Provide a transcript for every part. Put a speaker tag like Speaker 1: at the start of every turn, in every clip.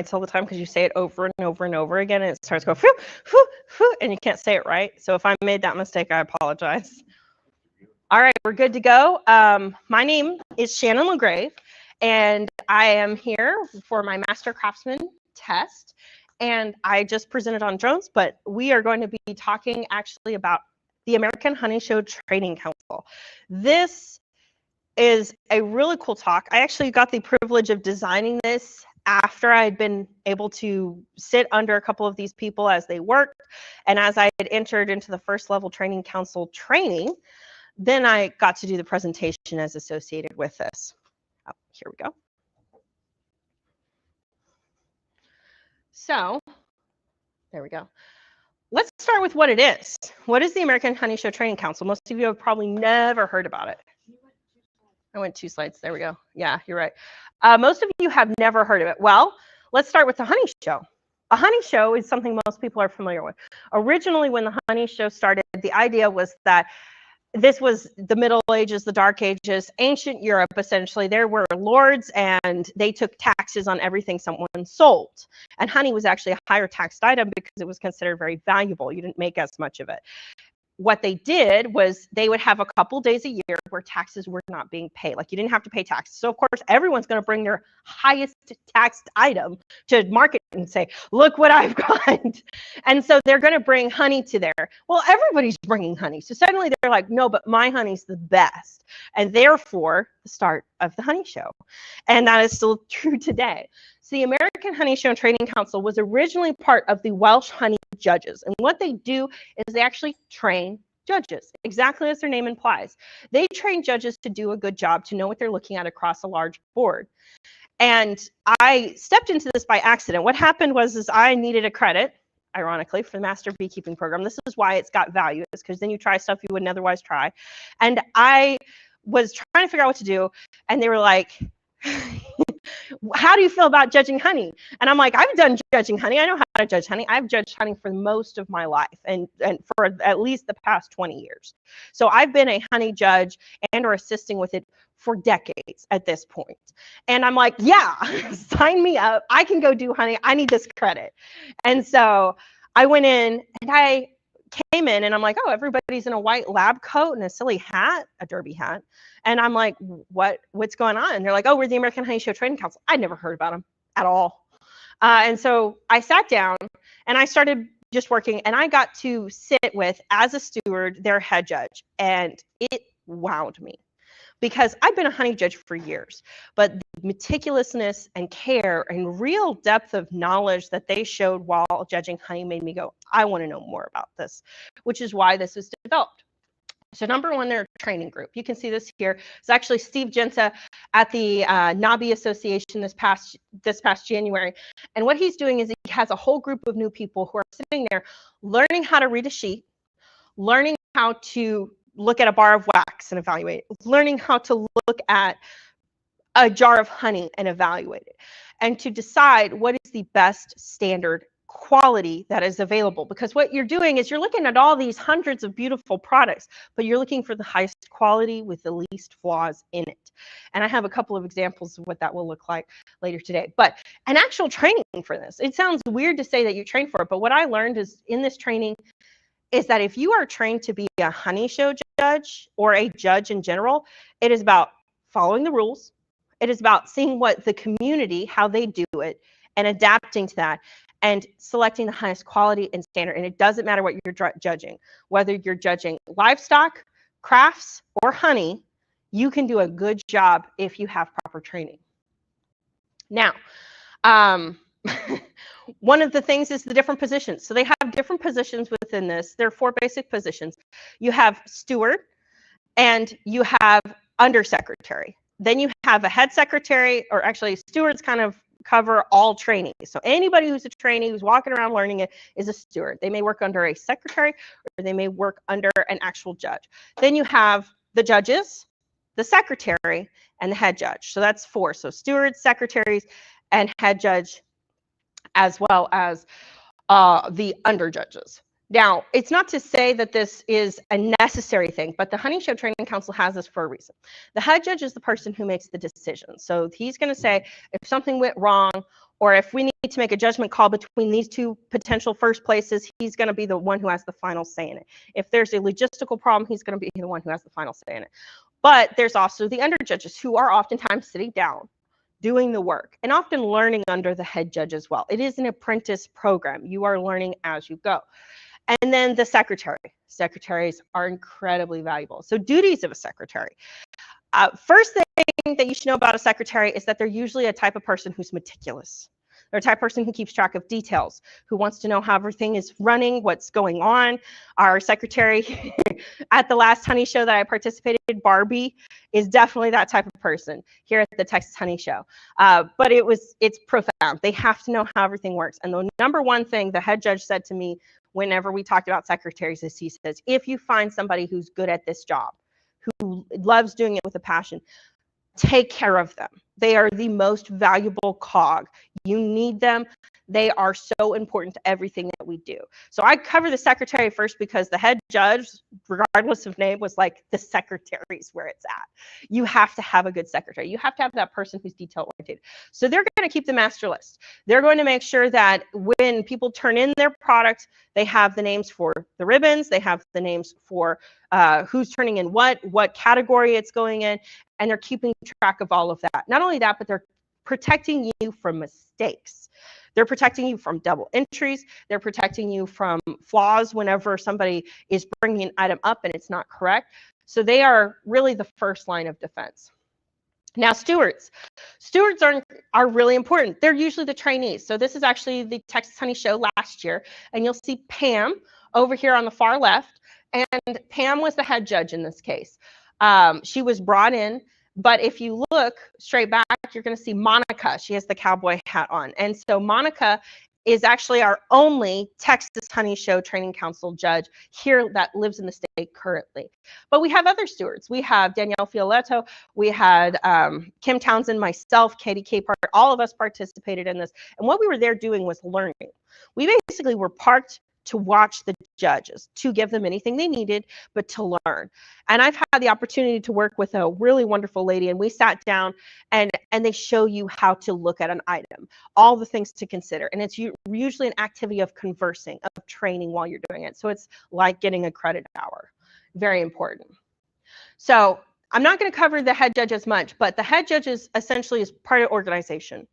Speaker 1: nights all the time because you say it over and over and over again, and it starts going, phew, phew, phew, and you can't say it right. So if I made that mistake, I apologize. All right, we're good to go. My name is Shannon LaGrave, and I am here for my Master Craftsman test. And I just presented on drones, but we are going to be talking actually about the American Honey Show Training Council. This is a really cool talk. I actually got the privilege of designing this after I had been able to sit under a couple of these people as they worked, and as I had entered into the first level training council training, then I got to do the presentation as associated with this. Oh, here we go. So, there we go. Let's start with what it is. What is the American Honey Show Training Council? Most of you have probably never heard about it. I went 2 slides. There we go. Yeah, you're right. Most of you have never heard of it. Well, let's start with the Honey Show. A honey show is something most people are familiar with. Originally, when the Honey Show started, the idea was that this was the Middle Ages, the Dark Ages, ancient Europe, essentially. There were lords, and they took taxes on everything someone sold. And honey was actually a higher taxed item because it was considered very valuable. You didn't make as much of it. What they did was they would have a couple days a year where taxes were not being paid. Like, you didn't have to pay taxes. So, of course, everyone's going to bring their highest taxed item to market and say, look what I've got. And so they're going to bring honey to there. Well, everybody's bringing honey. So suddenly they're like, no, but my honey's the best. And therefore, the start of the Honey Show. And that is still true today. So the American Honey Show Training Council was originally part of the Welsh Honey Judges. And what they do is they actually train judges, exactly as their name implies. They train judges to do a good job, to know what they're looking at across a large board. And I stepped into this by accident. What happened was I needed a credit, ironically, for the Master Beekeeping Program. This is why it's got value, is because then you try stuff you wouldn't otherwise try. And I was trying to figure out what to do, and they were like, how do you feel about judging honey? And I'm like, I've done judging honey. I know how to judge honey. I've judged honey for most of my life, and for at least the past 20 years. So I've been a honey judge and or assisting with it for decades at this point. And I'm like, yeah, sign me up. I can go do honey. I need this credit. And so I went in, and I came in, and I'm like, oh, everybody's in a white lab coat and a silly hat, a derby hat. And I'm like, what's going on? And they're like, oh, we're the American Honey Show Training Council. I'd never heard about them at all. And so I sat down, and I started just working, and I got to sit with, as a steward, their head judge. And it wowed me, because I've been a honey judge for years, but the meticulousness and care and real depth of knowledge that they showed while judging honey made me go, I want to know more about this, which is why this was developed. So number one, their training group. You can see this here. It's actually Steve Jensa at the NABI Association this past January. And what he's doing is he has a whole group of new people who are sitting there learning how to read a sheet, learning how to look at a bar of wax and evaluate it, learning how to look at a jar of honey and evaluate it, and to decide what is the best standard quality that is available. Because what you're doing is you're looking at all these hundreds of beautiful products, but you're looking for the highest quality with the least flaws in it. And I have a couple of examples of what that will look like later today. But an actual training for this, it sounds weird to say that you train for it, but what I learned is in this training is that if you are trained to be a honey show judge or a judge in general, it is about following the rules. It is about seeing what the community, how they do it, and adapting to that, and selecting the highest quality and standard. And it doesn't matter what you're judging, whether you're judging livestock, crafts, or honey, you can do a good job if you have proper training. Now, one of the things is the different positions. So they have different positions within this. There are 4 basic positions. You have steward, and you have undersecretary. Then you have a head secretary, or actually stewards kind of cover all training. So anybody who's a trainee who's walking around learning it is a steward. They may work under a secretary, or they may work under an actual judge. Then you have the judges, the secretary, and the head judge. So that's 4. So stewards, secretaries, and head judge, as well as the under judges. Now, it's not to say that this is a necessary thing, but the Honey Show Training Council has this for a reason. The head judge is the person who makes the decision. So he's going to say if something went wrong, or if we need to make a judgment call between these two potential first places, he's going to be the one who has the final say in it. If there's a logistical problem, he's going to be the one who has the final say in it. But there's also the under judges who are oftentimes sitting down, doing the work, and often learning under the head judge as well. It is an apprentice program. You are learning as you go. And then the secretary. Secretaries are incredibly valuable. So duties of a secretary. First thing that you should know about a secretary is that they're usually a type of person who's meticulous. They're a type of person who keeps track of details, who wants to know how everything is running, what's going on. Our secretary at the last Honey Show that I participated in, Barbie, is definitely that type of person here at the Texas Honey Show. But it's profound. They have to know how everything works. And the number one thing the head judge said to me whenever we talked about secretaries is he says, if you find somebody who's good at this job, who loves doing it with a passion, take care of them. They are the most valuable cog. You need them. They are so important to everything that we do. So I cover the secretary first because the head judge, regardless of name, was like, the secretary is where it's at. You have to have a good secretary. You have to have that person who's detail oriented. So they're going to keep the master list. They're going to make sure that when people turn in their product, they have the names for the ribbons, they have the names for who's turning in what category it's going in, and they're keeping track of all of that. Not only that, but they're protecting you from mistakes. They're protecting you from double entries. They're protecting you from flaws whenever somebody is bringing an item up and it's not correct. So they are really the first line of defense. Now, stewards. Stewards are really important. They're usually the trainees. So this is actually the Texas Honey Show last year, and you'll see Pam over here on the far left, and Pam was the head judge in this case. She was brought in, but if you look straight back, you're going to see Monica. She has the cowboy hat on. And so Monica is actually our only Texas Honey Show Training Council judge here that lives in the state currently. But we have other stewards. We have Danielle Fioletto. We had Kim Townsend, myself, Katie Capehart. All of us participated in this. And what we were there doing was learning. We basically were parked to watch the judges, to give them anything they needed, but to learn. And I've had the opportunity to work with a really wonderful lady, and we sat down and they show you how to look at an item, all the things to consider. And it's usually an activity of conversing, of training while you're doing it. So it's like getting a credit hour. Very important. So I'm not going to cover the head judge as much, but the head judge is essentially is part of organization.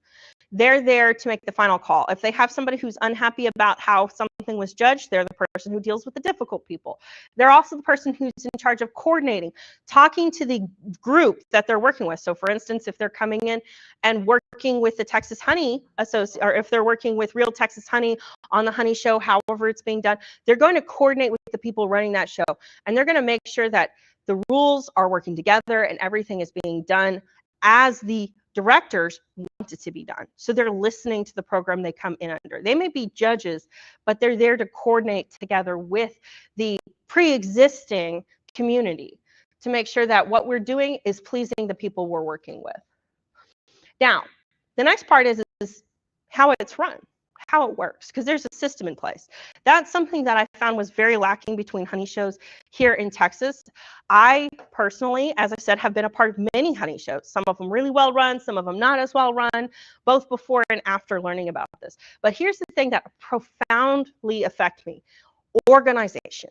Speaker 1: They're there to make the final call. If they have somebody who's unhappy about how something was judged, they're the person who deals with the difficult people. They're also the person who's in charge of coordinating, talking to the group that they're working with. So for instance, if they're coming in and working with the Texas Honey Association, or if they're working with Real Texas Honey on the Honey Show, however it's being done, they're going to coordinate with the people running that show. And they're going to make sure that the rules are working together and everything is being done as the directors want it to be done. So they're listening to the program they come in under. They may be judges, but they're there to coordinate together with the pre-existing community to make sure that what we're doing is pleasing the people we're working with. Now, the next part is how it's run, how it works, because there's a system in place. That's something that I found was very lacking between honey shows here in Texas. I personally, as I said, have been a part of many honey shows, some of them really well run, some of them not as well run, both before and after learning about this. But here's the thing that profoundly affected me: organization.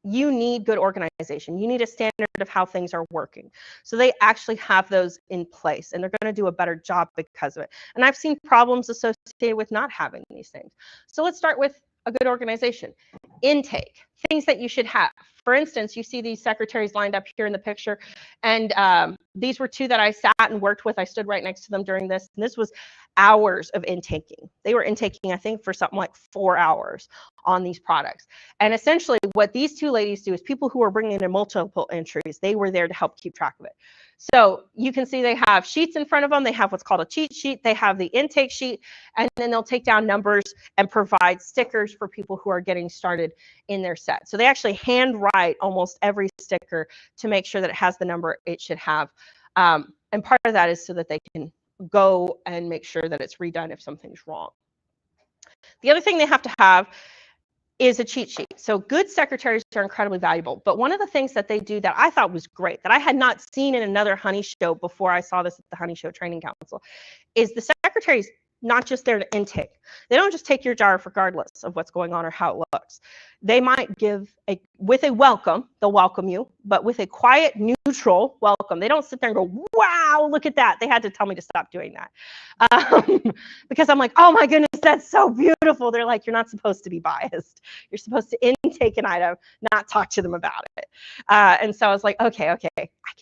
Speaker 1: You need good organization. You need a standard of how things are working. So they actually have those in place, and they're going to do a better job because of it. And I've seen problems associated with not having these things. So let's start with a good organization. Intake, things that you should have. For instance, you see these secretaries lined up here in the picture, and these were two that I sat and worked with. I stood right next to them during this, and this was hours of intaking. They were intaking, I think, for something like 4 hours on these products. And essentially what these two ladies do is people who are bringing in multiple entries, they were there to help keep track of it. So you can see they have sheets in front of them. They have what's called a cheat sheet. They have the intake sheet, and then they'll take down numbers and provide stickers for people who are getting started in their set. So they actually hand write almost every sticker to make sure that it has the number it should have. And part of that is so that they can go and make sure that it's redone if something's wrong. The other thing they have to have is a cheat sheet. So good secretaries are incredibly valuable. But one of the things that they do that I thought was great, that I had not seen in another honey show before I saw this at the Honey Show Training Council, is the secretaries not just there to intake. They don't just take your jar regardless of what's going on or how it looks. They might give with a welcome, they'll welcome you, but with a quiet, neutral welcome. They don't sit there and go, wow, look at that. They had to tell me to stop doing that. Because I'm like, oh my goodness, that's so beautiful. They're like, you're not supposed to be biased. You're supposed to intake an item, not talk to them about it. And so I was like, okay, I can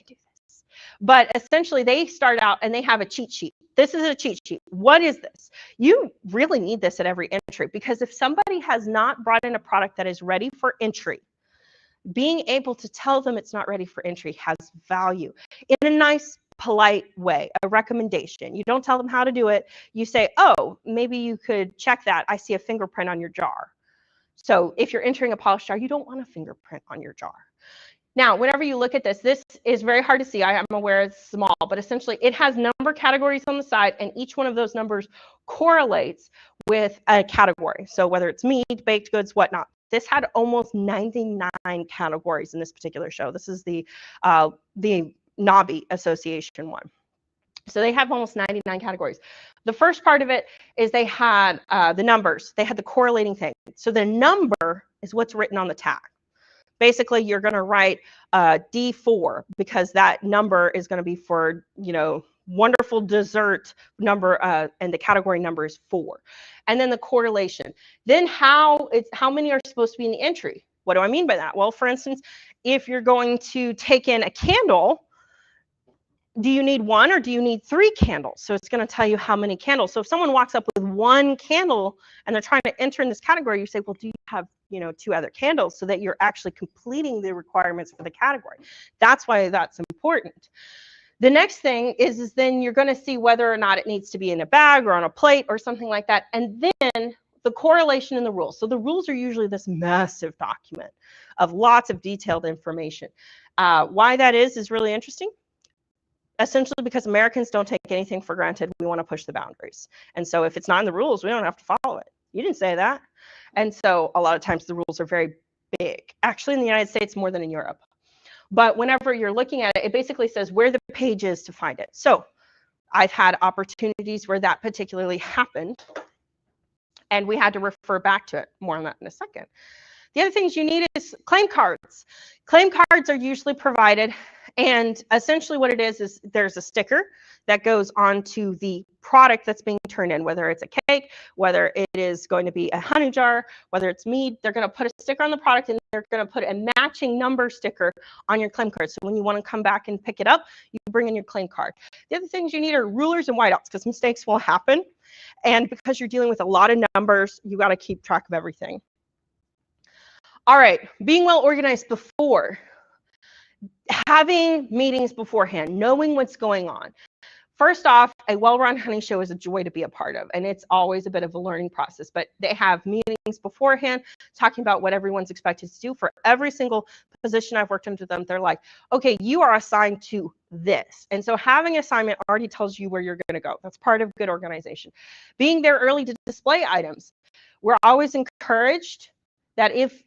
Speaker 1: do this. But essentially, they start out and they have a cheat sheet. This is a cheat sheet. What is this? You really need this at every entry, because if somebody has not brought in a product that is ready for entry, being able to tell them it's not ready for entry has value in a nice, polite way, a recommendation. You don't tell them how to do it. You say, oh, maybe you could check that. I see a fingerprint on your jar. So if you're entering a polished jar, you don't want a fingerprint on your jar. Now, whenever you look at this, this is very hard to see. I am aware it's small, but essentially it has number categories on the side, and each one of those numbers correlates with a category. So whether it's meat, baked goods, whatnot. This had almost 99 categories in this particular show. This is the NABI Association one. So they have almost 99 categories. The first part of it is they had the numbers. They had the correlating thing. So the number is what's written on the tag. Basically, you're going to write D4 because that number is going to be for, you know, wonderful dessert number, and the category number is 4. And then the correlation. Then how many are supposed to be in the entry? What do I mean by that? Well, for instance, if you're going to take in a candle, do you need 1 or do you need 3 candles? So it's going to tell you how many candles. So if someone walks up with 1 candle and they're trying to enter in this category, you say, well, do you have, you know, 2 other candles, so that you're actually completing the requirements for the category. That's why that's important. The next thing is then you're going to see whether or not it needs to be in a bag or on a plate or something like that. And then the correlation in the rules. So the rules are usually this massive document of lots of detailed information. Why that is really interesting. Essentially because Americans don't take anything for granted. We want to push the boundaries. And so if it's not in the rules, we don't have to follow it. You didn't say that. And so a lot of times the rules are very big. Actually, in the United States, more than in Europe. But whenever you're looking at it, it basically says where the page is to find it. So I've had opportunities where that particularly happened, and we had to refer back to it. More on that in a second. The other things you need is claim cards. Claim cards are usually provided, and essentially what it is there's a sticker that goes onto the product that's being turned in, whether it's a cake, whether it is going to be a honey jar, whether it's meat. They're going to put a sticker on the product, and they're going to put a matching number sticker on your claim card. So when you want to come back and pick it up, you bring in your claim card. The other things you need are rulers and whiteouts, because mistakes will happen. And because you're dealing with a lot of numbers, you got to keep track of everything. All right, being well organized before, having meetings beforehand, knowing what's going on. First off, a well-run honey show is a joy to be a part of, and it's always a bit of a learning process, but they have meetings beforehand talking about what everyone's expected to do. For every single position I've worked under them, they're like, okay, you are assigned to this. And so having an assignment already tells you where you're going to go. That's part of good organization. Being there early to display items. We're always encouraged that if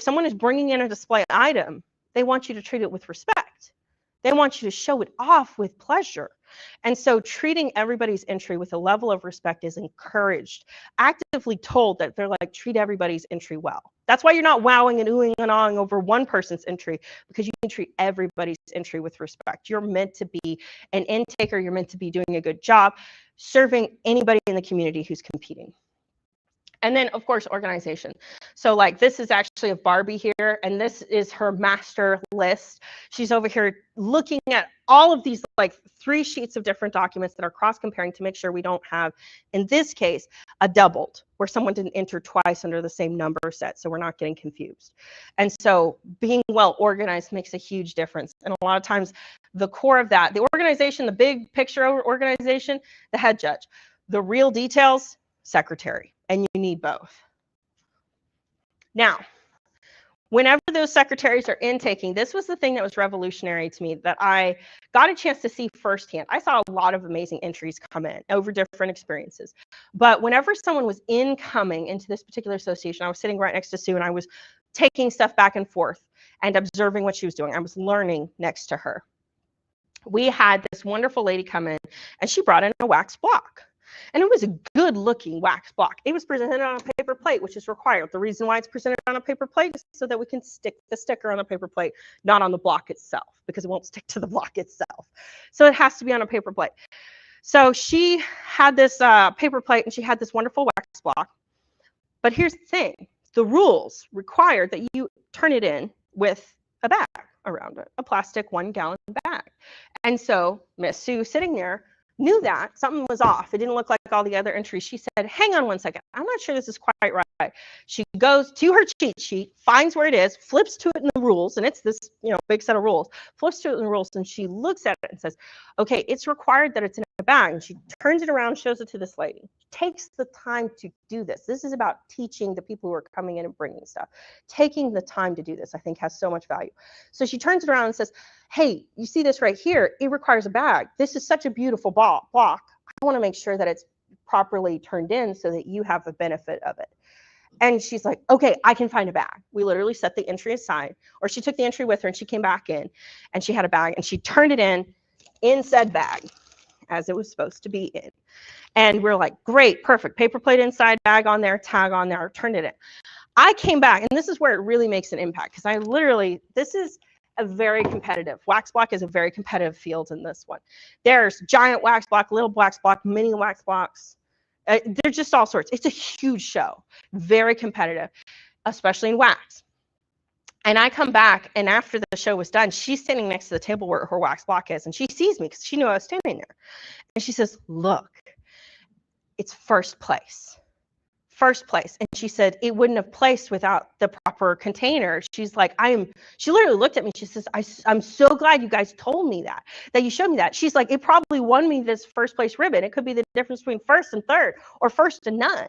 Speaker 1: someone is bringing in a display item, they want you to treat it with respect. They want you to show it off with pleasure. And so treating everybody's entry with a level of respect is encouraged, actively told that they're like, treat everybody's entry well. That's why you're not wowing and oohing and awing over one person's entry, because you can treat everybody's entry with respect. You're meant to be an intaker. You're meant to be doing a good job serving anybody in the community who's competing. And then, of course, organization. So like this is actually of Barbie here, and this is her master list. She's over here looking at all of these like 3 sheets of different documents that are cross-comparing to make sure we don't have, in this case, a doubled, where someone didn't enter twice under the same number set, so we're not getting confused. And so being well organized makes a huge difference. And a lot of times the core of that, the organization, the big picture organization, the head judge, the real details, secretary. And you need both. Now, whenever those secretaries are intaking, this was the thing that was revolutionary to me that I got a chance to see firsthand. I saw a lot of amazing entries come in over different experiences. But whenever someone was incoming into this particular association, I was sitting right next to Sue and I was taking stuff back and forth and observing what she was doing. I was learning next to her. We had this wonderful lady come in and she brought in a wax block. And it was a good looking wax block. It was presented on a paper plate, which is required. The reason why it's presented on a paper plate is so that we can stick the sticker on the paper plate, not on the block itself, because it won't stick to the block itself. So it has to be on a paper plate. So she had this paper plate and she had this wonderful wax block. But here's the thing. The rules required that you turn it in with a bag around it, a plastic 1-gallon bag. And so Miss Sue sitting there knew that something was off. It didn't look like all the other entries. She said, hang on one second. I'm not sure this is quite right. She goes to her cheat sheet, finds where it is, flips to it in the rules, and it's this, big set of rules, flips to it in the rules, and she looks at it and says, okay, it's required that it's in a bag. And she turns it around, shows it to this lady. Takes the time to do this. This is about teaching the people who are coming in and bringing stuff. Taking the time to do this, I think, has so much value. So she turns it around and says, hey, you see this right here? It requires a bag. This is such a beautiful block. I want to make sure that it's properly turned in so that you have the benefit of it. And she's like, okay, I can find a bag. We literally set the entry aside, or she took the entry with her and she came back in and she had a bag and she turned it in said bag as it was supposed to be in. And we're like, great, perfect. Paper plate inside, bag on there, tag on there, turned it in. I came back, and this is where it really makes an impact, because this is a very competitive, wax block is a very competitive field in this one. There's giant wax block, little wax block, mini wax blocks. They're just all sorts. It's a huge show, very competitive, especially in wax. And I come back, and after the show was done, she's standing next to the table where her wax block is, and she sees me because she knew I was standing there. And she says, look, it's first place. And she said, it wouldn't have placed without the proper container. She's like, she literally looked at me. She says, I'm so glad you guys told me that you showed me that. She's like, it probably won me this first place ribbon. It could be the difference between first and third, or first and none.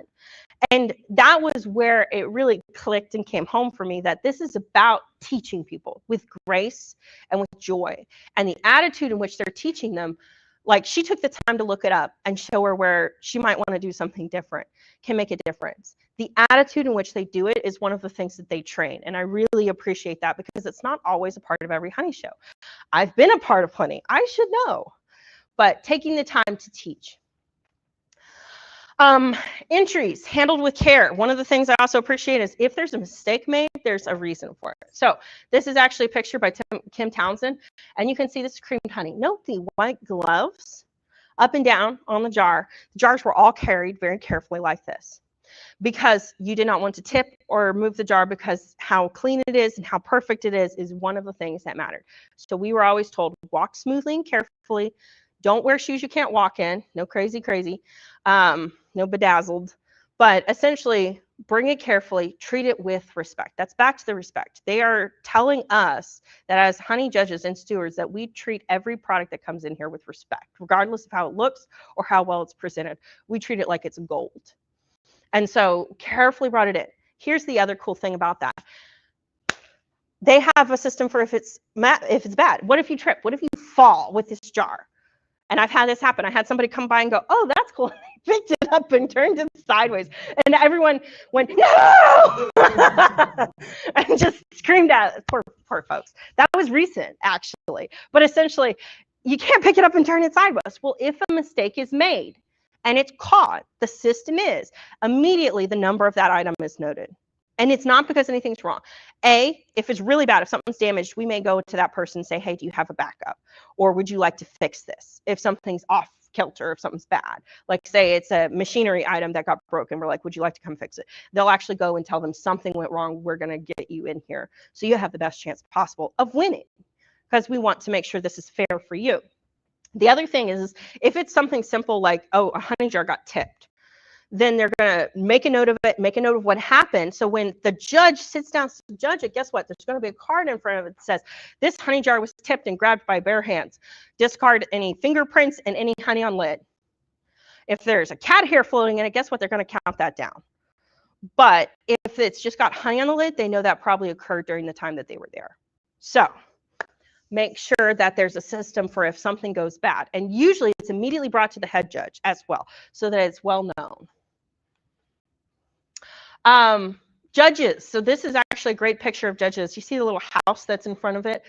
Speaker 1: And that was where it really clicked and came home for me, that this is about teaching people with grace and with joy, and the attitude in which they're teaching them. Like, she took the time to look it up and show her where she might want to do something different, can make a difference. The attitude in which they do it is one of the things that they train. And I really appreciate that, because it's not always a part of every honey show. I've been a part of plenty. I should know. But taking the time to teach. Entries handled with care. One of the things I also appreciate is if there's a mistake made, there's a reason for it. So this is actually a picture by Kim Townsend, and you can see this creamed honey. Note the white gloves up and down on the jar. The jars were all carried very carefully like this, because you did not want to tip or move the jar, because how clean it is and how perfect it is one of the things that mattered. So we were always told, walk smoothly and carefully. Don't wear shoes you can't walk in. No crazy. No bedazzled. But essentially, bring it carefully, treat it with respect. That's back to the respect. They are telling us that as honey judges and stewards, that we treat every product that comes in here with respect, regardless of how it looks or how well it's presented. We treat it like it's gold. And so carefully brought it in. Here's the other cool thing about that. They have a system for if it's bad. What if you trip? What if you fall with this jar? And I've had this happen. I had somebody come by and go, oh, that's cool. They picked it up and turned it sideways. And everyone went, no! And just screamed at poor folks. That was recent, actually. But essentially, you can't pick it up and turn it sideways. Well, if a mistake is made and it's caught, the system is, immediately the number of that item is noted. And it's not because anything's wrong. If it's really bad, if something's damaged, we may go to that person and say, hey, do you have a backup? Or would you like to fix this? If something's off kilter, if something's bad, like say it's a machinery item that got broken, we're like, would you like to come fix it? They'll actually go and tell them something went wrong. We're going to get you in here, so you have the best chance possible of winning, because we want to make sure this is fair for you. The other thing is, if it's something simple like, oh, a honey jar got tipped, then they're going to make a note of it, make a note of what happened. So when the judge sits down to judge it, guess what? There's going to be a card in front of it that says, this honey jar was tipped and grabbed by bare hands. Discard any fingerprints and any honey on lid. If there's a cat hair floating in it, guess what? They're going to count that down. But if if it's just got honey on the lid, they know that probably occurred during the time that they were there. So make sure that there's a system for if something goes bad. And usually it's immediately brought to the head judge as well, so that it's well known. Judges. So this is actually a great picture of judges. You see the little house that's in front of it?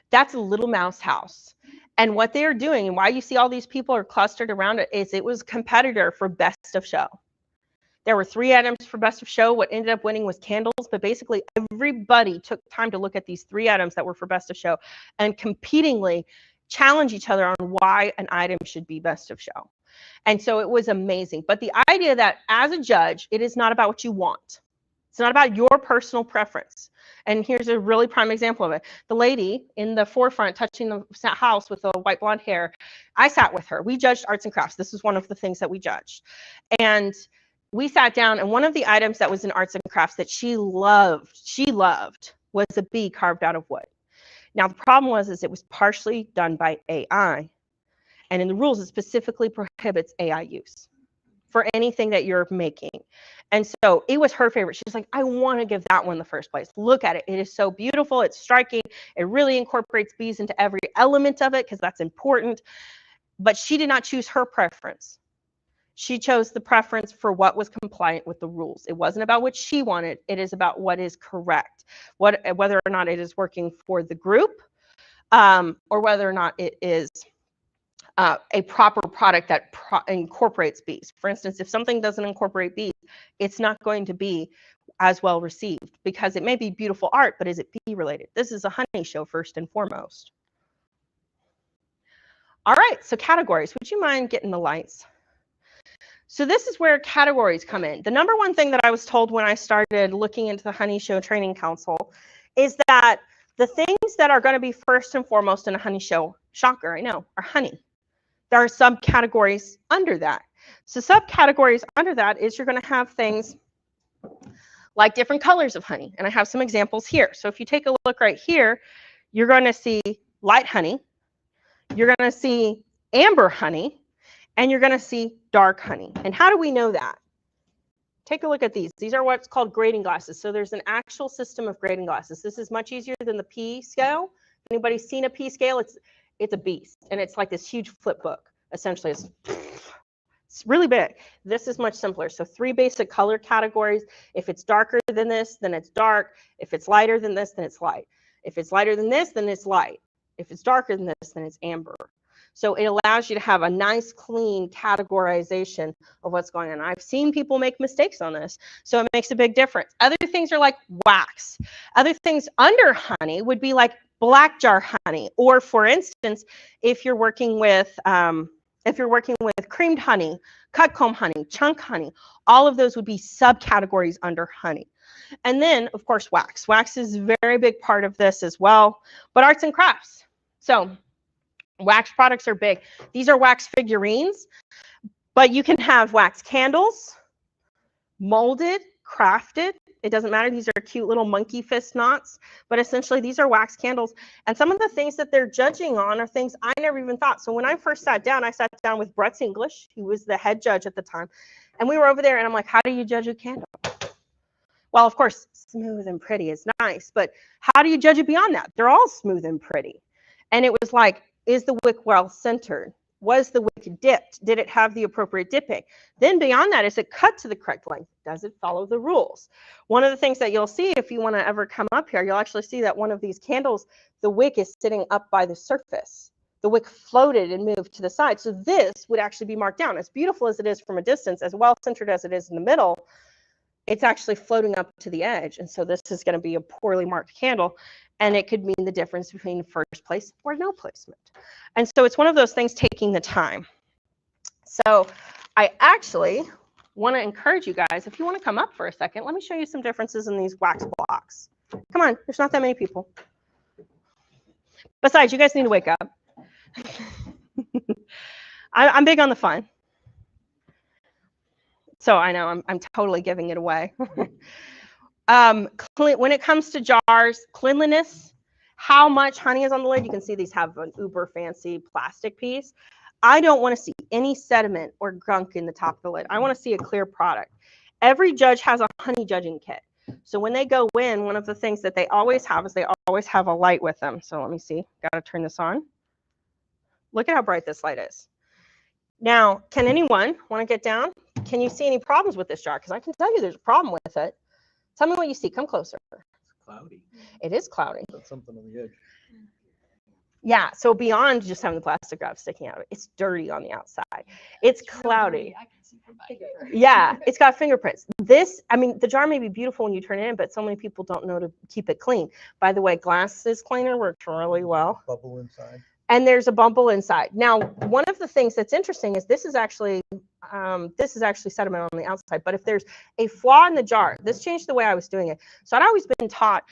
Speaker 1: That's a little mouse house. And what they are doing and why you see all these people are clustered around it is it was a competitor for best of show. There were 3 items for best of show. What ended up winning was candles, but basically everybody took time to look at these 3 items that were for best of show and competingly challenge each other on why an item should be best of show. And so it was amazing. But the idea that as a judge, it is not about what you want. It's not about your personal preference. And here's a really prime example of it. The lady in the forefront touching the house with the white blonde hair, I sat with her. We judged arts and crafts. This was one of the things that we judged. And we sat down, and one of the items that was in arts and crafts that she loved was a bee carved out of wood. Now, the problem was it was partially done by AI. And in the rules, it specifically prohibits AI use for anything that you're making. And so it was her favorite. She's like, I want to give that one the first place. Look at it. It is so beautiful. It's striking. It really incorporates bees into every element of it because that's important. But she did not choose her preference. She chose the preference for what was compliant with the rules. It wasn't about what she wanted. It is about what is correct, whether or not it is working for the group, or whether or not it is a proper product that incorporates bees. For instance, if something doesn't incorporate bees, it's not going to be as well received because it may be beautiful art, but is it bee related? This is a honey show first and foremost. All right, so categories. Would you mind getting the lights? So this is where categories come in. The number one thing that I was told when I started looking into the Honey Show Training Council is that the things that are going to be first and foremost in a honey show, shocker, I know, are honey. There are subcategories under that. So subcategories under that is you're going to have things like different colors of honey. And I have some examples here. So if you take a look right here, you're going to see light honey, you're going to see amber honey, and you're going to see dark honey. And how do we know that? Take a look at these. These are what's called grading glasses. So there's an actual system of grading glasses. This is much easier than the P scale. Anybody's seen a P scale? It's a beast. And it's like this huge flip book. Essentially, it's really big. This is much simpler. So 3 basic color categories. If it's darker than this, then it's dark. If it's lighter than this, then it's light. If it's lighter than this, then it's light. If it's darker than this, then it's amber. So it allows you to have a nice, clean categorization of what's going on. I've seen people make mistakes on this, so it makes a big difference. Other things are like wax. Other things under honey would be like black jar honey, or for instance, if you're working with creamed honey, cut comb honey, chunk honey, all of those would be subcategories under honey. And then, of course, wax. Wax is a very big part of this as well, but arts and crafts. So wax products are big. These are wax figurines, but you can have wax candles, molded, crafted. It doesn't matter. These are cute little monkey fist knots, but essentially these are wax candles. And some of the things that they're judging on are things I never even thought. So when I first sat down, I sat down with Brett's English, who was the head judge at the time. And we were over there and I'm like, how do you judge a candle? Well, of course, smooth and pretty is nice, but how do you judge it beyond that? They're all smooth and pretty. And it was like, is the wick well centered? Was the wick dipped? Did it have the appropriate dipping? Then beyond that, is it cut to the correct length? Does it follow the rules? One of the things that you'll see if you want to ever come up here, you'll actually see that one of these candles, the wick is sitting up by the surface. The wick floated and moved to the side. So this would actually be marked down. As beautiful as it is from a distance, as well centered as it is in the middle, it's actually floating up to the edge. And so this is going to be a poorly marked candle. And it could mean the difference between first place or no placement. And so it's one of those things taking the time. So I actually want to encourage you guys, if you want to come up for a second, let me show you some differences in these wax blocks. Come on, there's not that many people. Besides, you guys need to wake up. I'm big on the fun. So I know I'm totally giving it away. When it comes to jars, cleanliness, how much honey is on the lid. You can see these have an uber fancy plastic piece. I don't want to see any sediment or gunk in the top of the lid. I want to see a clear product. Every judge has a honey judging kit. So when they go in, one of the things that they always have is they always have a light with them. So let me see. Got to turn this on. Look at how bright this light is. Now, can anyone want to get down? Can you see any problems with this jar? Because I can tell you there's a problem with it. Tell me what you see. Come closer.
Speaker 2: It's cloudy.
Speaker 1: It is cloudy.
Speaker 2: That's something on the edge.
Speaker 1: Yeah, so beyond just having the plastic wrap sticking out of it, it's dirty on the outside. It's cloudy.
Speaker 3: I can see from back here.
Speaker 1: Yeah, it's got fingerprints. This, I mean, the jar may be beautiful when you turn it in, but so many people don't know to keep it clean. By the way, glasses cleaner works really well.
Speaker 2: Bubble inside.
Speaker 1: And there's a bubble inside. Now, one of the things that's interesting is this is actually sediment on the outside. But if there's a flaw in the jar, this changed the way I was doing it. So I'd always been taught,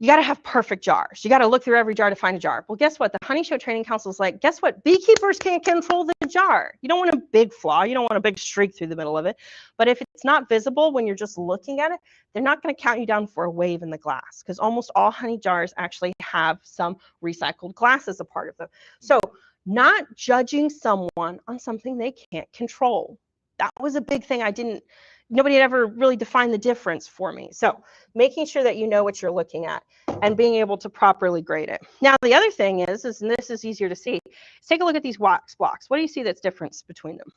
Speaker 1: you got to have perfect jars. You got to look through every jar to find a jar. Well, guess what? The Honey Show Training Council is like, guess what? Beekeepers can control the jar. You don't want a big flaw. You don't want a big streak through the middle of it. But if it's not visible when you're just looking at it, they're not going to count you down for a wave in the glass, because almost all honey jars actually have some recycled glass as a part of them. So not judging someone on something they can't control. That was a big thing. Nobody had ever really defined the difference for me. So making sure that you know what you're looking at and being able to properly grade it. Now, the other thing is, and this is easier to see, is take a look at these wax blocks. What do you see that's difference between them?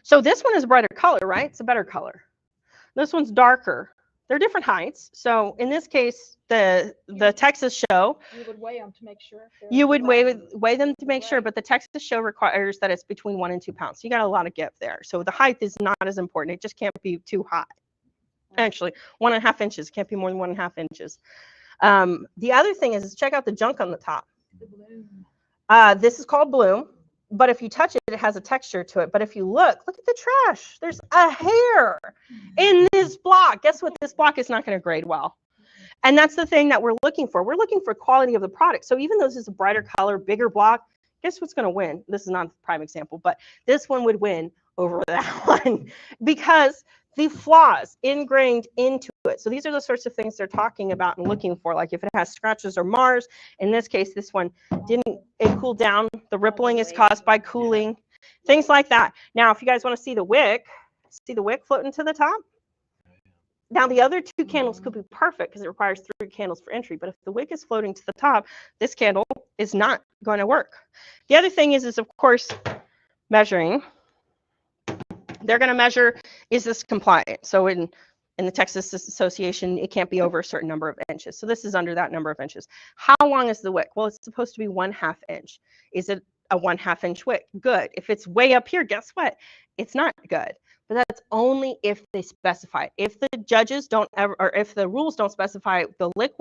Speaker 1: So this one is a brighter color, right? It's a better color. This one's darker. They're different heights. So in this case, the Texas show,
Speaker 3: You would weigh them to make sure.
Speaker 1: you would weigh them to make sure, but the Texas show requires that it's between 1 and 2 pounds. So you got a lot of give there. So the height is not as important. It just can't be too high. Actually, 1.5 inches can't be more than 1.5 inches. The other thing is check out the junk on the top.
Speaker 3: The bloom.
Speaker 1: This is called bloom, but if you touch it, it has a texture to it. But if you look at the trash. There's a hair in this block. Guess what? This block is not going to grade well. And that's the thing that we're looking for. We're looking for quality of the product. So even though this is a brighter color, bigger block, guess what's going to win? This is not the prime example, but this one would win over that one because the flaws ingrained into it. So these are the sorts of things they're talking about and looking for. Like if it has scratches or mars, in this case, this one it cooled down. The rippling is caused by cooling, things like that. Now, if you guys want to see the wick floating to the top. Now, the other 2 candles could be perfect because it requires 3 candles for entry. But if the wick is floating to the top, this candle is not going to work. The other thing is of course, measuring. They're going to measure, is this compliant? So in the Texas Association, it can't be over a certain number of inches. So this is under that number of inches. How long is the wick? Well, it's supposed to be 1/2 inch. Is it a 1/2 inch wick? Good. If it's way up here, guess what? It's not good. But that's only if they specify it. If the judges don't ever, or if the rules don't specify the wick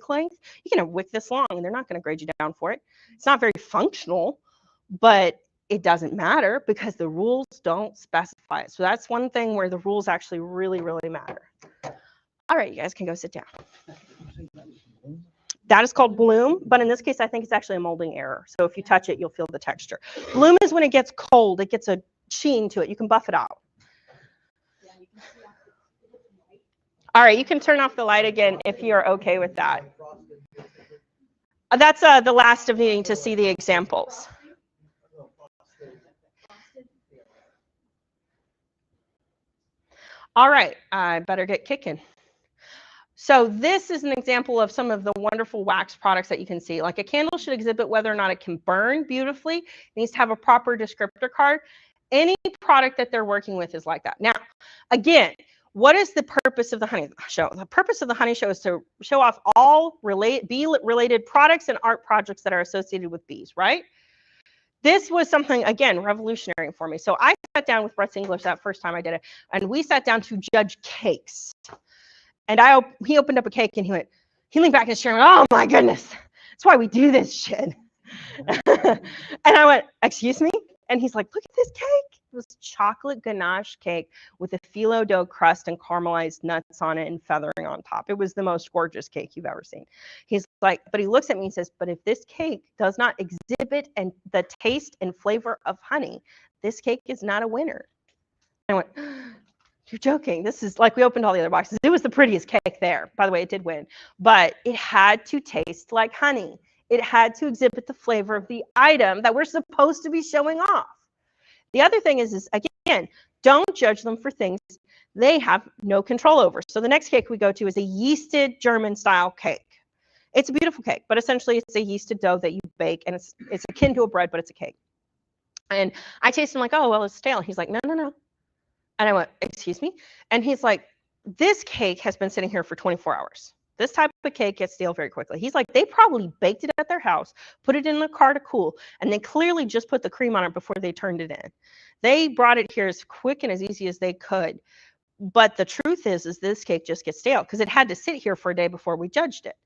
Speaker 1: length, you can have wick this long and they're not going to grade you down for it. It's not very functional, but it doesn't matter because the rules don't specify it. So that's one thing where the rules actually really, really matter. All right, you guys can go sit down. That is called bloom, but in this case, I think it's actually a molding error. So if you touch it, you'll feel the texture. Bloom is when it gets cold, it gets a sheen to it. You can buff it out. All right, you can turn off the light again if you're okay with that. That's the last of needing to see the examples. All right, I better get kicking. So this is an example of some of the wonderful wax products that you can see. Like a candle should exhibit whether or not it can burn beautifully. It needs to have a proper descriptor card. Any product that they're working with is like that. Now, again, what is the purpose of the Honey Show? The purpose of the Honey Show is to show off all bee-related products and art projects that are associated with bees, right? This was something, again, revolutionary for me. So I sat down with Brett's English that first time I did it, and we sat down to judge cakes. And he opened up a cake and he leaned back in his chair and went, oh my goodness, that's why we do this shit. And I went, excuse me? And he's like, look at this cake. It was chocolate ganache cake with a phyllo dough crust and caramelized nuts on it and feathering on top. It was the most gorgeous cake you've ever seen. He's like, but he looks at me and says, but if this cake does not exhibit the taste and flavor of honey, this cake is not a winner. And I went, you're joking. This is like, we opened all the other boxes. It was the prettiest cake there. By the way, it did win, but it had to taste like honey. It had to exhibit the flavor of the item that we're supposed to be showing off. The other thing is again, don't judge them for things they have no control over. So the next cake we go to is a yeasted German style cake. It's a beautiful cake, but essentially it's a yeasted dough that you bake, and it's akin to a bread, but it's a cake. And I tasted, I'm like, oh, well, it's stale. He's like, no, no, no. And I went, excuse me? And he's like, this cake has been sitting here for 24 hours. This type of cake gets stale very quickly. He's like, they probably baked it at their house, put it in the car to cool, and they clearly just put the cream on it before they turned it in. They brought it here as quick and as easy as they could. But the truth is this cake just gets stale because it had to sit here for a day before we judged it.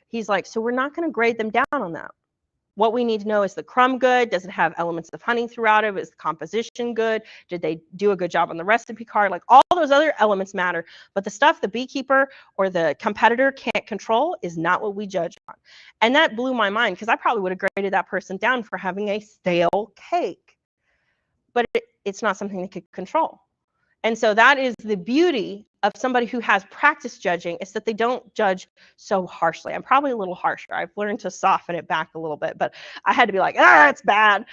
Speaker 1: He's like, so we're not going to grade them down on that. What we need to know, is the crumb good? Does it have elements of honey throughout it? Is the composition good? Did they do a good job on the recipe card? Like, all those other elements matter, but the stuff the beekeeper or the competitor can't control is not what we judge on. And that blew my mind, because I probably would have graded that person down for having a stale cake, but it's not something they could control. And so that is the beauty of somebody who has practice judging, is that they don't judge so harshly. I'm probably a little harsher. I've learned to soften it back a little bit, but I had to be like, it's bad.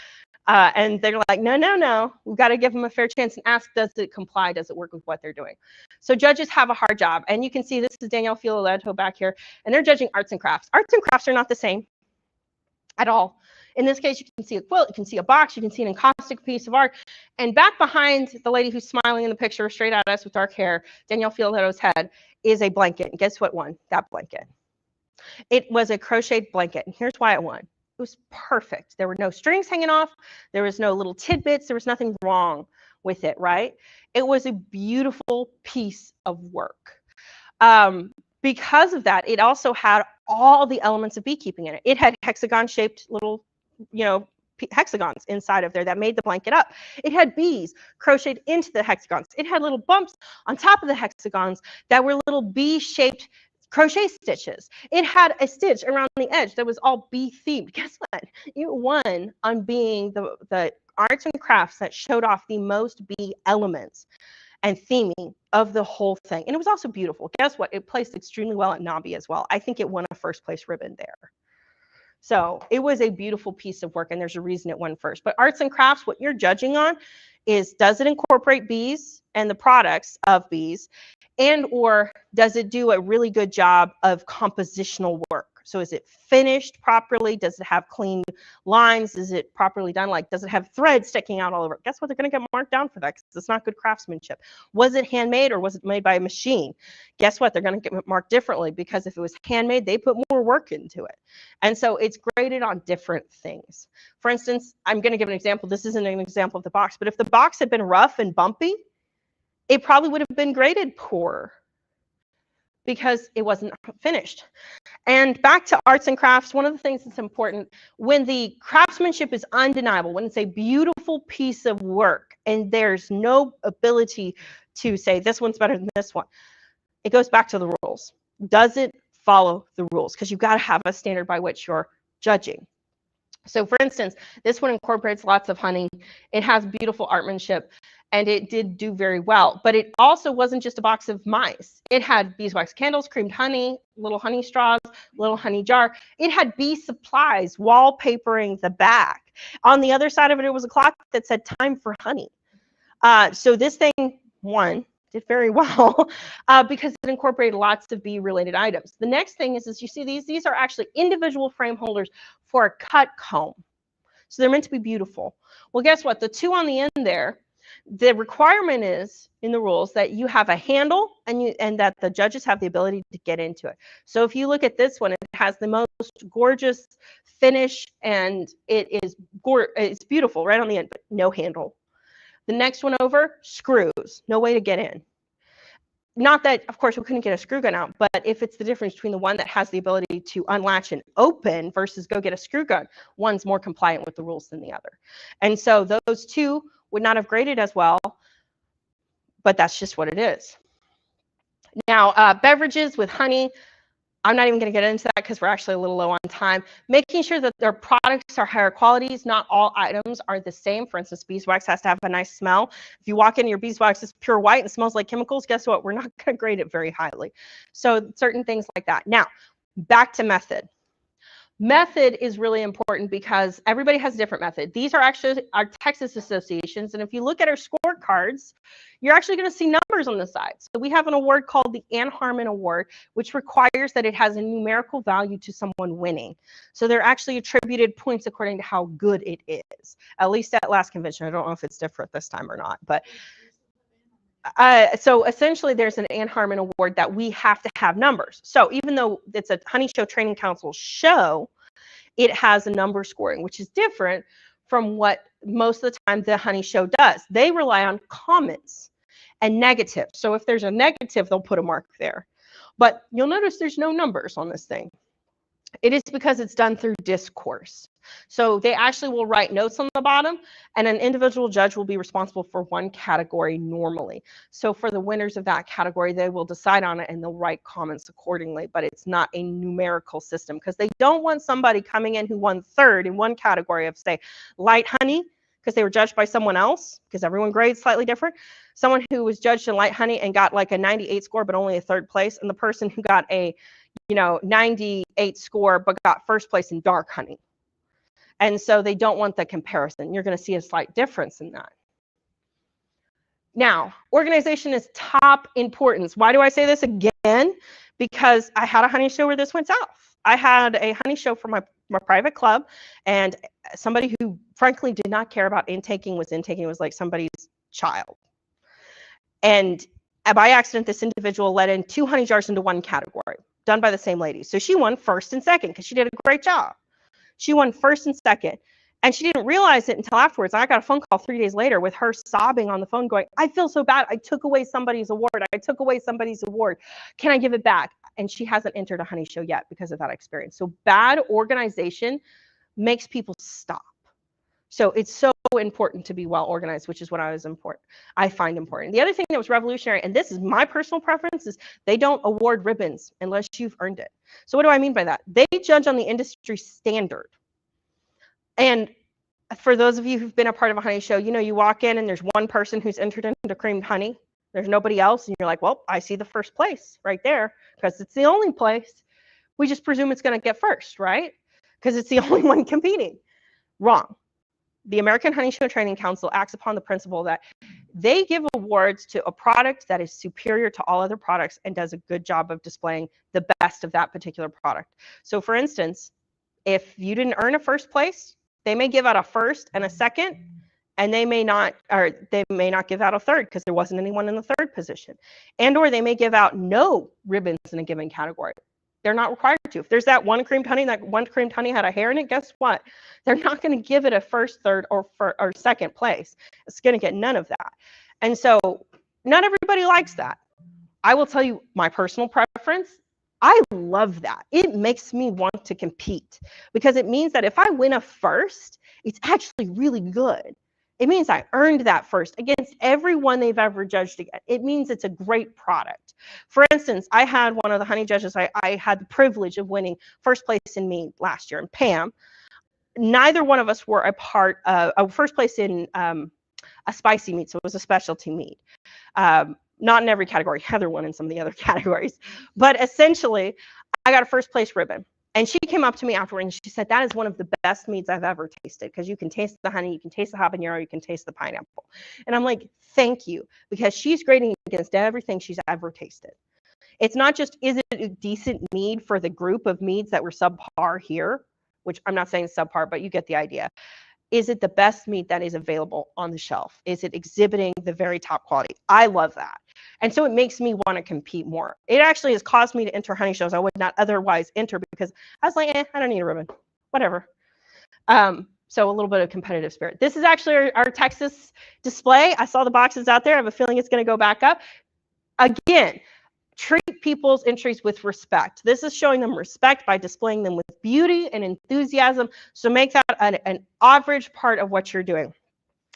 Speaker 1: And they're like, no, no, no. We've got to give them a fair chance and ask, does it comply? Does it work with what they're doing? So judges have a hard job. And you can see this is Danielle Fioletto back here, and they're judging arts and crafts. Arts and crafts are not the same at all. In this case, you can see a quilt, you can see a box, you can see an encaustic piece of art. And back behind the lady who's smiling in the picture straight at us with dark hair, Danielle Fioletto's head, is a blanket. And guess what won? That blanket. It was a crocheted blanket. And here's why it won. It was perfect. There were no strings hanging off. There was no little tidbits. There was nothing wrong with it, right? It was a beautiful piece of work. Because of that, it also had all the elements of beekeeping in it. It had hexagon-shaped little, hexagons inside of there that made the blanket up. It had bees crocheted into the hexagons. It had little bumps on top of the hexagons that were little bee-shaped crochet stitches. It had a stitch around the edge that was all bee themed. Guess what? You won on being the arts and crafts that showed off the most bee elements and theming of the whole thing. And it was also beautiful. Guess what? It placed extremely well at NABI as well. I think it won a first place ribbon there. So it was a beautiful piece of work, and there's a reason it won first. But arts and crafts, what you're judging on is, does it incorporate bees and the products of bees, and or does it do a really good job of compositional work? So is it finished properly? Does it have clean lines? Is it properly done? Like, does it have threads sticking out all over? Guess what? They're going to get marked down for that, because it's not good craftsmanship. Was it handmade, or was it made by a machine? Guess what? They're going to get marked differently, because if it was handmade, they put more work into it. And so it's graded on different things. For instance, I'm going to give an example. This isn't an example of the box, but if the box had been rough and bumpy, it probably would have been graded poor, because it wasn't finished. And back to arts and crafts, one of the things that's important, when the craftsmanship is undeniable, when it's a beautiful piece of work and there's no ability to say this one's better than this one, it goes back to the rules. Does it follow the rules? Because you've got to have a standard by which you're judging. So for instance, this one incorporates lots of honey. It has beautiful artmanship, and it did do very well. But it also wasn't just a box of mice. It had beeswax candles, creamed honey, little honey straws, little honey jar. It had bee supplies wallpapering the back. On the other side of it, it was a clock that said "Time for Honey." So this thing did very well because it incorporated lots of bee-related items. The next thing is you see these are actually individual frame holders for a cut comb. So they're meant to be beautiful. Well, guess what? The two on the end there, the requirement is in the rules that you have a handle and that the judges have the ability to get into it. So if you look at this one, it has the most gorgeous finish, and it's beautiful right on the end, but no handle. The next one over, screws, no way to get in. Not that, of course, we couldn't get a screw gun out, but if it's the difference between the one that has the ability to unlatch and open versus go get a screw gun, one's more compliant with the rules than the other. And so those two would not have graded as well, but that's just what it is. Now, beverages with honey, I'm not even going to get into that because we're actually a little low on time. Making sure that their products are higher qualities. Not all items are the same. For instance, beeswax has to have a nice smell. If you walk in, your beeswax is pure white and smells like chemicals, guess what? We're not going to grade it very highly. So certain things like that. Now, back to method. Method is really important because everybody has a different method. These are actually our Texas associations, and if you look at our scorecards, you're actually going to see numbers on the side. So we have an award called the Ann Harmon Award, which requires that it has a numerical value to someone winning. So they're actually attributed points according to how good it is, at least at last convention. I don't know if it's different this time or not, but so essentially there's an Ann Harmon Award that we have to have numbers. So even though it's a Honey Show Training Council show, it has a number scoring, which is different from what most of the time the Honey Show does. They rely on comments and negatives. So if there's a negative, they'll put a mark there. But you'll notice there's no numbers on this thing. It is because it's done through discourse. So they actually will write notes on the bottom, and an individual judge will be responsible for one category normally. So for the winners of that category, they will decide on it and they'll write comments accordingly, but it's not a numerical system because they don't want somebody coming in who won third in one category of, say, light honey, because they were judged by someone else, because everyone grades slightly different. Someone who was judged in light honey and got like a 98 score, but only a third place, and the person who got a 98 score, but got first place in dark honey. And so they don't want the comparison. You're going to see a slight difference in that. Now, organization is top importance. Why do I say this again? Because I had a honey show where this went south. I had a honey show for my private club, and somebody who frankly did not care about intaking was like somebody's child. And by accident, this individual let in 2 honey jars into one category, done by the same lady. So she won first and second because she did a great job. She won first and second, and she didn't realize it until afterwards. I got a phone call 3 days later with her sobbing on the phone going, I feel so bad. I took away somebody's award. I took away somebody's award. Can I give it back? And she hasn't entered a honey show yet because of that experience. So bad organization makes people stop. So it's so important to be well organized, which is what I find important. The other thing that was revolutionary, and this is my personal preference, is they don't award ribbons unless you've earned it. So what do I mean by that? They judge on the industry standard. And for those of you who've been a part of a honey show, you walk in and there's one person who's entered into creamed honey. There's nobody else. And you're like, well, I see the first place right there because it's the only place. We just presume it's going to get first, right? Because it's the only one competing. Wrong. The American Honey Show Training Council acts upon the principle that they give awards to a product that is superior to all other products and does a good job of displaying the best of that particular product. So for instance, if you didn't earn a first place, they may give out a first and a second, and they may not give out a third because there wasn't anyone in the third position. And or they may give out no ribbons in a given category. They're not required to. If there's that one creamed honey had a hair in it, guess what? They're not going to give it a first, third, or second place. It's going to get none of that. And so not everybody likes that. I will tell you my personal preference. I love that. It makes me want to compete because it means that if I win a first, it's actually really good. It means I earned that first against everyone they've ever judged against. It means it's a great product. For instance, I had one of the honey judges, I had the privilege of winning first place in mead last year, and Pam. Neither one of us were a part of first place in a spicy mead, so it was a specialty mead. Not in every category. Heather won in some of the other categories. But essentially, I got a first place ribbon. And she came up to me afterward and she said, that is one of the best meads I've ever tasted because you can taste the honey, you can taste the habanero, you can taste the pineapple. And I'm like, thank you, because she's grading against everything she's ever tasted. It's not just, is it a decent mead for the group of meads that were subpar here, which I'm not saying subpar, but you get the idea. Is it the best meat that is available on the shelf? Is it exhibiting the very top quality? I love that. And so it makes me want to compete more. It actually has caused me to enter honey shows I would not otherwise enter because I was like, I don't need a ribbon, whatever. So a little bit of competitive spirit. This is actually our Texas display. I saw the boxes out there. I have a feeling it's going to go back up. Again, treat people's entries with respect. This is showing them respect by displaying them with beauty and enthusiasm. So make that an average part of what you're doing.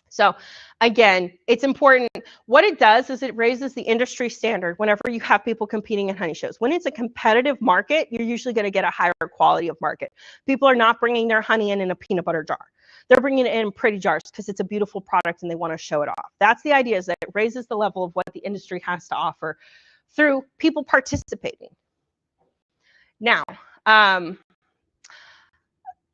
Speaker 1: So again, it's important. What it does is it raises the industry standard whenever you have people competing in honey shows. When it's a competitive market, you're usually going to get a higher quality of market. People are not bringing their honey in a peanut butter jar. They're bringing it in pretty jars because it's a beautiful product and they want to show it off. That's the idea, is that it raises the level of what the industry has to offer through people participating. Now,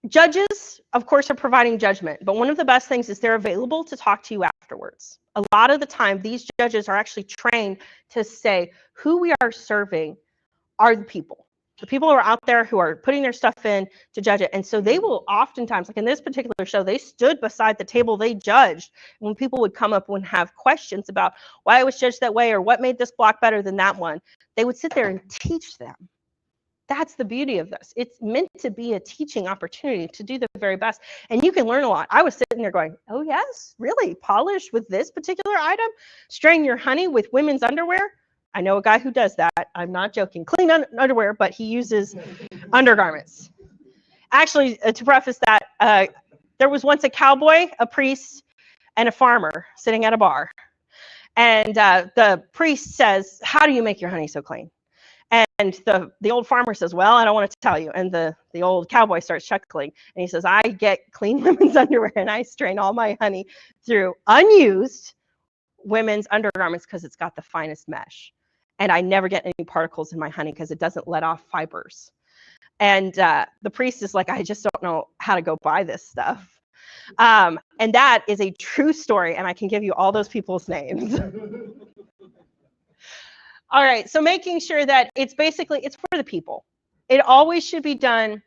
Speaker 1: Judges, of course, are providing judgment, but one of the best things is they're available to talk to you afterwards. A lot of the time, these judges are actually trained to say who we are serving are the people. The people who are out there who are putting their stuff in to judge it. And so they will oftentimes, like in this particular show, they stood beside the table they judged. When people would come up and have questions about why it was judged that way or what made this block better than that one, they would sit there and teach them. That's the beauty of this. It's meant to be a teaching opportunity to do the very best. And you can learn a lot. I was sitting there going, oh yes, really? Polish with this particular item? Straying your honey with women's underwear? I know a guy who does that. I'm not joking. Clean underwear, but he uses undergarments. Actually, to preface that, there was once a cowboy, a priest, and a farmer sitting at a bar. And the priest says, how do you make your honey so clean? And the old farmer says, well, I don't want to tell you. And the old cowboy starts chuckling. And he says, I get clean women's underwear, and I strain all my honey through unused women's undergarments because it's got the finest mesh. And I never get any particles in my honey because it doesn't let off fibers. And the priest is like, I just don't know how to go buy this stuff. And that is a true story. And I can give you all those people's names. All right, so making sure that it's for the people. It always should be done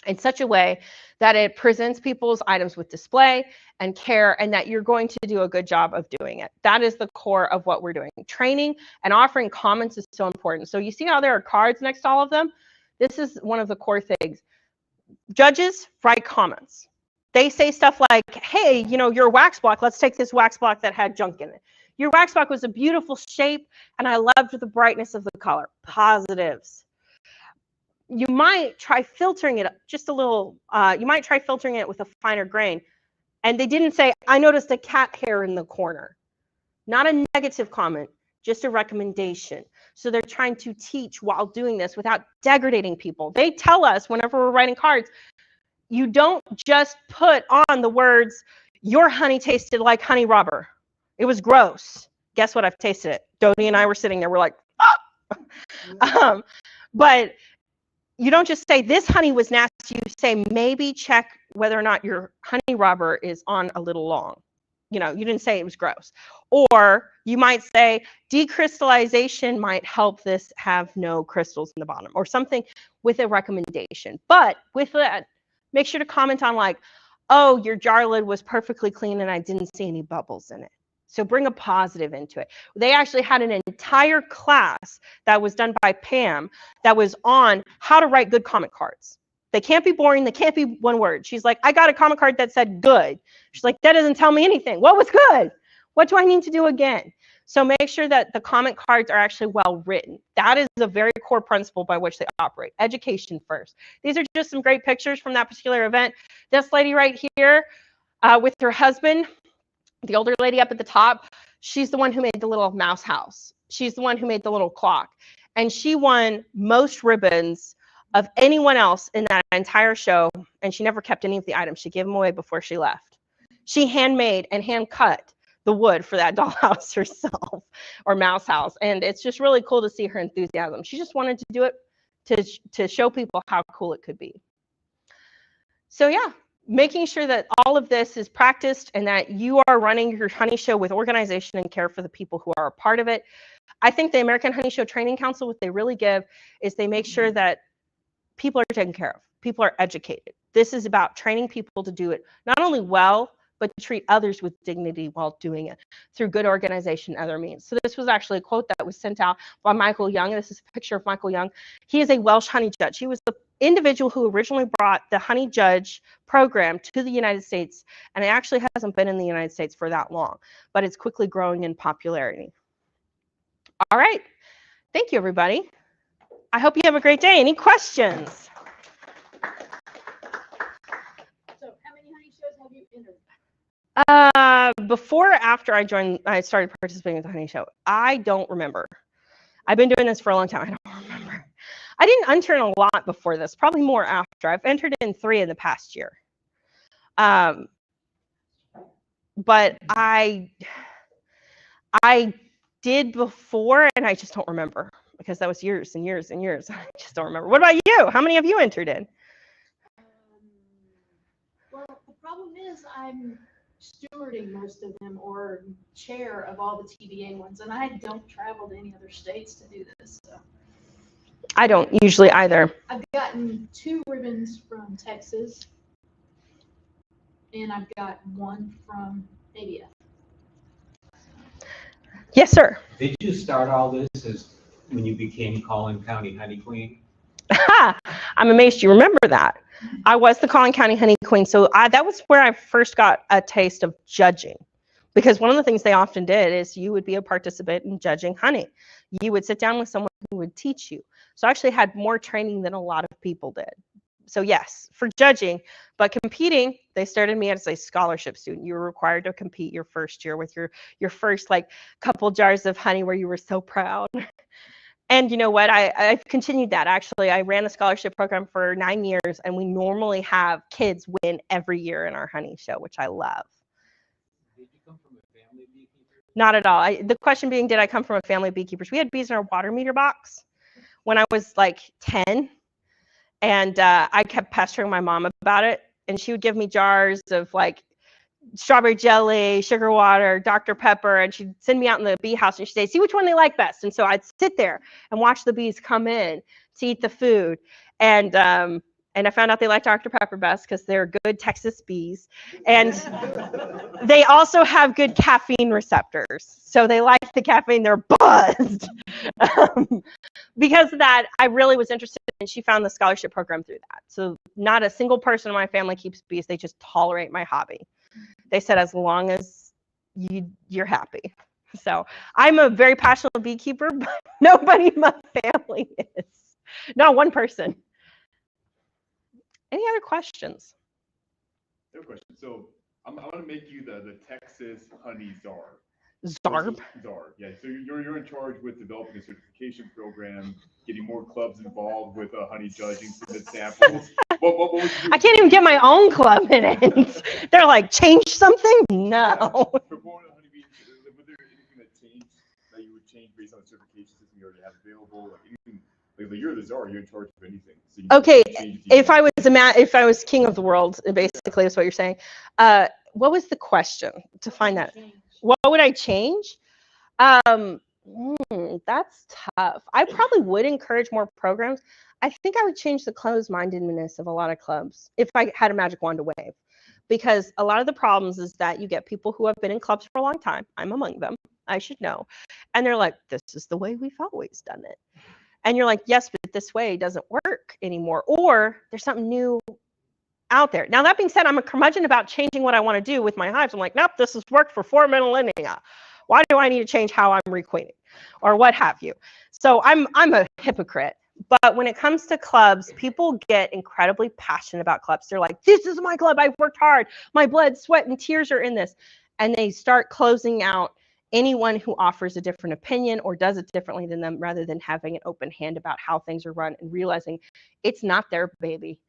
Speaker 1: in such a way that it presents people's items with display and care, and that you're going to do a good job of doing it. That is the core of what we're doing. Training and offering comments is so important. So you see how there are cards next to all of them? This is one of the core things. Judges write comments. They say stuff like, hey, you know, your wax block, let's take this wax block that had junk in it. Your wax block was a beautiful shape, and I loved the brightness of the color. Positives. You might try filtering it just a little. You might try filtering it with a finer grain. And they didn't say, I noticed a cat hair in the corner. Not a negative comment, just a recommendation. So they're trying to teach while doing this without degrading people. They tell us whenever we're writing cards, you don't just put on the words, your honey tasted like honey robber. It was gross. Guess what? I've tasted it. Dodie and I were sitting there. We're like, ah! But you don't just say this honey was nasty. You say maybe check whether or not your honey robber is on a little long. You know, you didn't say it was gross. Or you might say decrystallization might help this have no crystals in the bottom, or something with a recommendation. But with that, make sure to comment on like, oh, your jar lid was perfectly clean and I didn't see any bubbles in it. So bring a positive into it. They actually had an entire class that was done by Pam that was on how to write good comment cards. They can't be boring. They can't be one word. She's like, I got a comment card that said good. She's like, that doesn't tell me anything. What was good? What do I need to do again? So make sure that the comment cards are actually well written. That is a very core principle by which they operate. Education first. These are just some great pictures from that particular event. This lady right here with her husband, the older lady up at the top, she's the one who made the little mouse house. She's the one who made the little clock. And she won most ribbons of anyone else in that entire show. And she never kept any of the items. She gave them away before she left. She handmade and hand cut the wood for that dollhouse herself, or mouse house. And it's just really cool to see her enthusiasm. She just wanted to do it to show people how cool it could be. So yeah, making sure that all of this is practiced and that you are running your honey show with organization and care for the people who are a part of it. I think the American Honey Show Training Council, what they really give is they make sure that people are taken care of. People are educated. This is about training people to do it not only well, but to treat others with dignity while doing it through good organization and other means. So this was actually a quote that was sent out by Michael Young. This is a picture of Michael Young. He is a Welsh honey judge. He was the individual who originally brought the honey judge program to the United States, and it actually hasn't been in the United States for that long, but it's quickly growing in popularity. All right. Thank you, everybody. I hope you have a great day. Any questions?
Speaker 3: So how many honey shows have you entered?
Speaker 1: Before or after I started participating in the honey show, I don't remember. I've been doing this for a long time. I don't remember. I didn't enter in a lot before this, probably more after. I've entered in 3 in the past year. But I did before, and I just don't remember because that was years and years and years. I just don't remember. What about you? How many have you entered in?
Speaker 3: is I'm stewarding most of them or chair of all the TBA ones, and I don't travel to any other states to do this. So
Speaker 1: I don't usually either.
Speaker 3: I've gotten 2 ribbons from Texas, and I've got 1 from ABF.
Speaker 1: Yes, sir.
Speaker 2: Did you start all this as when you became Collin County Honey Queen?
Speaker 1: I'm amazed you remember that. I was the Collin County Honey Queen, so that was where I first got a taste of judging. Because one of the things they often did is you would be a participant in judging honey. You would sit down with someone who would teach you. So I actually had more training than a lot of people did. So yes, for judging, but competing, they started me as a scholarship student. You were required to compete your first year with your first like couple jars of honey where you were so proud. And you know what? I've continued that. Actually, I ran a scholarship program for 9 years, and we normally have kids win every year in our honey show, which I love.
Speaker 2: Did you come from a family beekeeper?
Speaker 1: Not at all. The question being, did I come from a family of beekeepers? We had bees in our water meter box when I was like 10, and I kept pestering my mom about it, and she would give me jars of like strawberry jelly, sugar water, Dr. Pepper, and she'd send me out in the bee house and she'd say, see which one they like best. And so I'd sit there and watch the bees come in to eat the food. And I found out they like Dr. Pepper best because they're good Texas bees. And they also have good caffeine receptors. So they like the caffeine, they're buzzed. Because of that, I really was interested, and she found the scholarship program through that. So not a single person in my family keeps bees. They just tolerate my hobby. They said as long as you're happy. So I'm a very passionate beekeeper, but nobody in my family is. Not one person. Any other questions?
Speaker 4: No question. So I'm going to make you the Texas honey czar.
Speaker 1: Zarb.
Speaker 4: Czar. Yeah. So you're in charge with developing a certification program, getting more clubs involved with honey judging, submit samples. What would you do?
Speaker 1: I can't even get my own club in it. They're like, change something? No.
Speaker 4: For more honey bees, was there anything that changed that you would change based on the certification system you already have available? Like anything, like you're the czar, you're in charge of anything. So you
Speaker 1: Okay,
Speaker 4: change it to
Speaker 1: if I was king of the world, basically is what you're saying. What was the question to find that? What would I change? That's tough. I probably would encourage more programs. I think I would change the closed-mindedness of a lot of clubs if I had a magic wand to wave. Because a lot of the problems is that you get people who have been in clubs for a long time. I'm among them. I should know. And they're like, this is the way we've always done it. And you're like, yes, but this way doesn't work anymore. Or there's something new out there. Now, that being said, I'm a curmudgeon about changing what I want to do with my hives. I'm like, nope, this has worked for 4 millennia. Why do I need to change how I'm requeening or what have you? So I'm a hypocrite. But when it comes to clubs, people get incredibly passionate about clubs. They're like, this is my club. I've worked hard. My blood, sweat, and tears are in this. And they start closing out anyone who offers a different opinion or does it differently than them, rather than having an open hand about how things are run and realizing it's not their baby.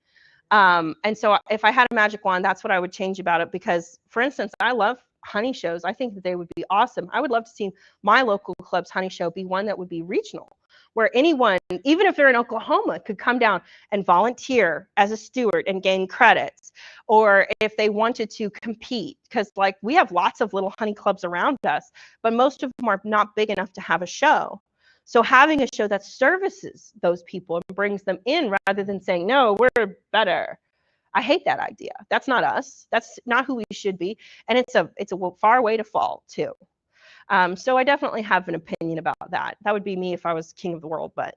Speaker 1: And so if I had a magic wand, that's what I would change about it. Because, for instance, I love honey shows. I think that they would be awesome. I would love to see my local club's honey show be one that would be regional, where anyone, even if they're in Oklahoma, could come down and volunteer as a steward and gain credits. Or if they wanted to compete, because like we have lots of little honey clubs around us, but most of them are not big enough to have a show. So having a show that services those people and brings them in rather than saying, no, we're better. I hate that idea. That's not us. That's not who we should be. And it's a far way to fall too. So I definitely have an opinion about that. That would be me if I was king of the world, but.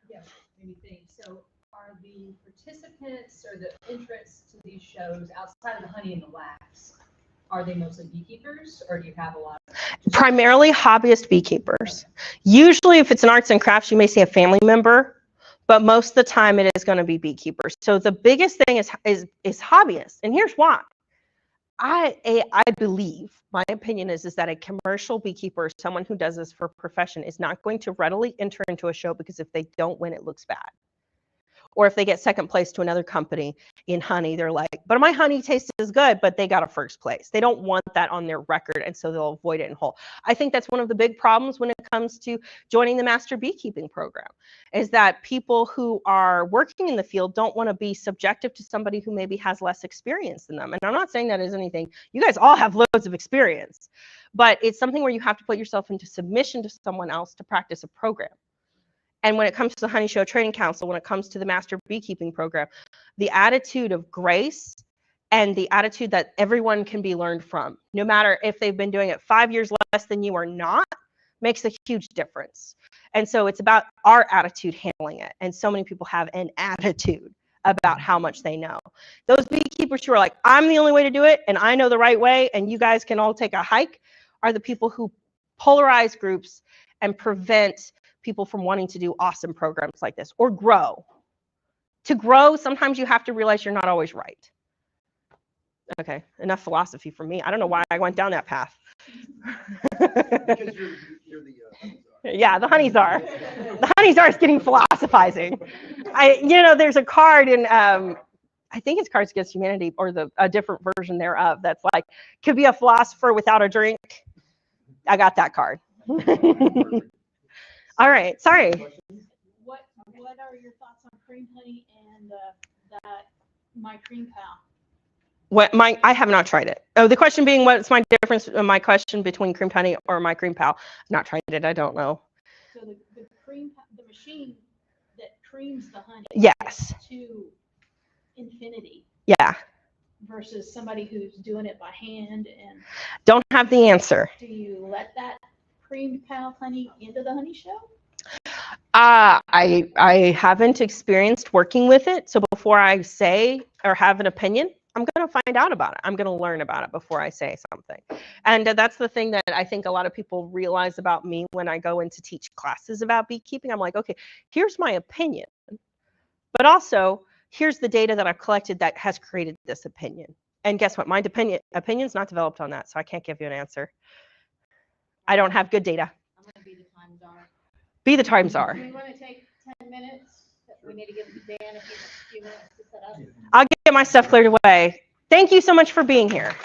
Speaker 5: Yeah, maybe so are the participants or the entrants to these shows outside of the honey and the wax, are they mostly beekeepers, or do you have a lot of
Speaker 1: primarily hobbyist beekeepers? Usually if it's an arts and crafts, you may see a family member, but most of the time it is going to be beekeepers. So the biggest thing is hobbyists, and here's why. I believe, my opinion is that a commercial beekeeper, someone who does this for a profession, is not going to readily enter into a show, because if they don't win, it looks bad. Or if they get second place to another company in honey, they're like, but my honey tastes as good, but they got a first place. They don't want that on their record, and so they'll avoid it in whole. I think that's one of the big problems when it comes to joining the master beekeeping program, is that people who are working in the field don't want to be subjective to somebody who maybe has less experience than them. And I'm not saying that as anything. You guys all have loads of experience, but it's something where you have to put yourself into submission to someone else to practice a program. And when it comes to the Honey Show Training Council, when it comes to the Master Beekeeping Program, the attitude of grace and the attitude that everyone can be learned from, no matter if they've been doing it 5 years less than you or not, makes a huge difference. And so it's about our attitude handling it. And so many people have an attitude about how much they know. Those beekeepers who are like, I'm the only way to do it, and I know the right way, and you guys can all take a hike, are the people who polarize groups and prevent people from wanting to do awesome programs like this or grow. To grow, sometimes you have to realize you're not always right. Okay, enough philosophy from me. I don't know why I went down that path.
Speaker 6: Because you're the
Speaker 1: Yeah, the honey czar. The honey czar is getting philosophizing. There's a card in, I think it's Cards Against Humanity, or a different version thereof, that's like, could be a philosopher without a drink. I got that card. All right, sorry.
Speaker 3: What are your thoughts on cream honey and that My Cream Pal?
Speaker 1: I have not tried it. Oh, the question being, what's my difference? My question between cream honey or My Cream Pal? I've not tried it. I don't know.
Speaker 3: So the machine that creams the honey.
Speaker 1: Yes.
Speaker 3: To infinity.
Speaker 1: Yeah.
Speaker 3: Versus somebody who's doing it by hand. And
Speaker 1: don't have the answer.
Speaker 3: Do you let that cream pal honey into the honey show?
Speaker 1: I haven't experienced working with it, so before I say or have an opinion, I'm going to find out about it. I'm going to learn about it before I say something. And that's the thing that I think a lot of people realize about me when I go in to teach classes about beekeeping. I'm like, okay, here's my opinion, but also here's the data that I've collected that has created this opinion. And guess what? My opinion's not developed on that, so I can't give you an answer. I don't have good data.
Speaker 5: I'm going to be the time czar.
Speaker 1: Be the time czar.
Speaker 5: Do we want to take 10 minutes? We need to give Dan a few minutes to set up.
Speaker 1: I'll get my stuff cleared away. Thank you so much for being here.